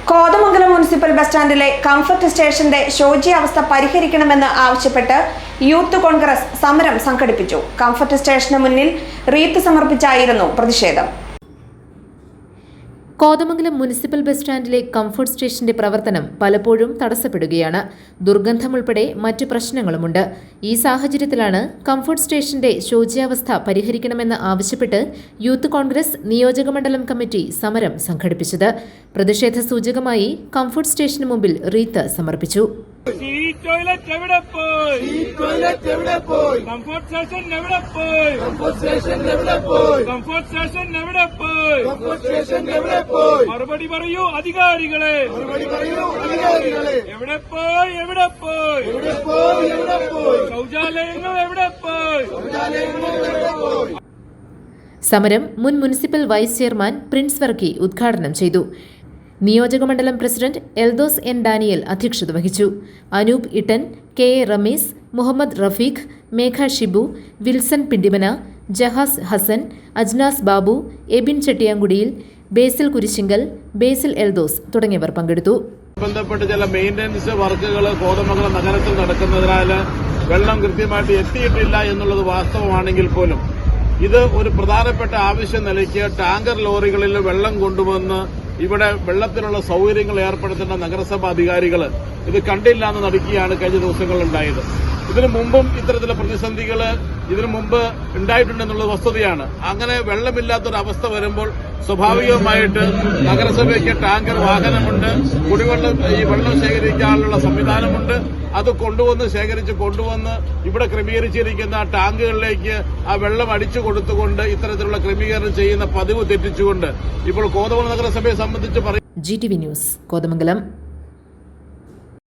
Kothamangalam municipal bus സ്റ്റാൻഡിലെ comfort സ്റ്റേഷന്റെ ശോച്യാവസ്ഥ പരിഹരിക്കണമെന്ന് ആവശ്യപ്പെട്ട് യൂത്ത് കോൺഗ്രസ് സമരം സംഘടിപ്പിച്ചു. കംഫർട്ട് സ്റ്റേഷന് മുന്നിൽ റീത്ത് സമർപ്പിച്ചായിരുന്നു പ്രതിഷേധം. കോതമംഗലം മുനിസിപ്പൽ ബസ് സ്റ്റാൻഡിലെ കംഫർട്ട് സ്റ്റേഷന്റെ പ്രവർത്തനം പലപ്പോഴും തടസ്സപ്പെടുകയാണ്. ദുർഗന്ധം ഉൾപ്പെടെ മറ്റു പ്രശ്നങ്ങളുമുണ്ട്. ഈ സാഹചര്യത്തിലാണ് കംഫർട്ട് സ്റ്റേഷന്റെ ശോച്യാവസ്ഥ പരിഹരിക്കണമെന്ന് ആവശ്യപ്പെട്ട് യൂത്ത് കോൺഗ്രസ് നിയോജകമണ്ഡലം കമ്മിറ്റി സമരം സംഘടിപ്പിച്ചത്. പ്രതിഷേധ സൂചകമായി കംഫർട്ട് സ്റ്റേഷന് മുമ്പിൽ റീത്ത് സമർപ്പിച്ചു. മറുപടി പറയൂ അധികാരികളെ, എവിടെ പോയി ശൗചാലയങ്ങൾ എവിടെ പോയി? സമരം മുൻ municipal vice chairman Prince Varkey ഉദ്ഘാടനം ചെയ്തു. നിയോജകമണ്ഡലം പ്രസിഡന്റ് എൽദോസ് എൻ ഡാനിയൽ അധ്യക്ഷത വഹിച്ചു. അനൂപ് ഇട്ടൻ, കെ എ റമീസ്, മുഹമ്മദ് റഫീഖ്, മേഘ ഷിബു, വിൽസൺ പിണ്ടിമന, ജഹാസ് ഹസൻ, അജ്നാസ് ബാബു, എബിൻ ചെട്ടിയാങ്കുടിയിൽ, ബേസിൽ കുരിശിങ്കൽ, ബേസിൽ എൽദോസ് തുടങ്ങിയവർ പങ്കെടുത്തു. ബന്ധപ്പെട്ട് ചില മെയിന്റനൻസ് വർക്കുകൾ കോതമംഗലം നഗരത്തിൽ നടക്കുന്നതിനാൽ വെള്ളം കൃത്യമായിട്ട് എത്തിയിട്ടില്ല എന്നുള്ളത് വാസ്തവമാണെങ്കിൽ പോലും ഇത് ഒരു പ്രധാനപ്പെട്ട ആവശ്യം നിലയ്ക്ക് ടാങ്കർ ലോറികളിൽ വെള്ളം കൊണ്ടുവന്ന് ഇവിടെ വെള്ളത്തിനുള്ള സൌകര്യങ്ങൾ ഏർപ്പെടുത്തേണ്ട നഗരസഭാ അധികാരികൾ ഇത് കണ്ടില്ല എന്ന് നടിക്കുകയാണ് കഴിഞ്ഞ ദിവസങ്ങളിലുണ്ടായത്. ഇതിനു മുമ്പും ഇത്തരത്തിലുള്ള പ്രതിസന്ധികൾ ഇതിനു മുമ്പ് ഉണ്ടായിട്ടുണ്ടെന്നുള്ളത് വസ്തുതയാണ്. അങ്ങനെ വെള്ളമില്ലാത്തൊരവസ്ഥ വരുമ്പോൾ സ്വാഭാവികമായിട്ട് നഗരസഭയ്ക്ക് ടാങ്കർ വാഹനമുണ്ട്, കുടിവെള്ളം ഈ വെള്ളം ശേഖരിക്കാനുള്ള സംവിധാനമുണ്ട്. അത് കൊണ്ടുവന്ന് ഇവിടെ ക്രമീകരിച്ചിരിക്കുന്ന ടാങ്കുകളിലേക്ക് ആ വെള്ളം അടിച്ചു കൊടുത്തുകൊണ്ട് ഇത്തരത്തിലുള്ള ക്രമീകരണം ചെയ്യുന്ന പതിവ് തെറ്റിച്ചുകൊണ്ട് ഇപ്പോൾ കോതമംഗലം നഗരസഭയെ സംബന്ധിച്ച് GTV ന്യൂസ് കോതമംഗലം.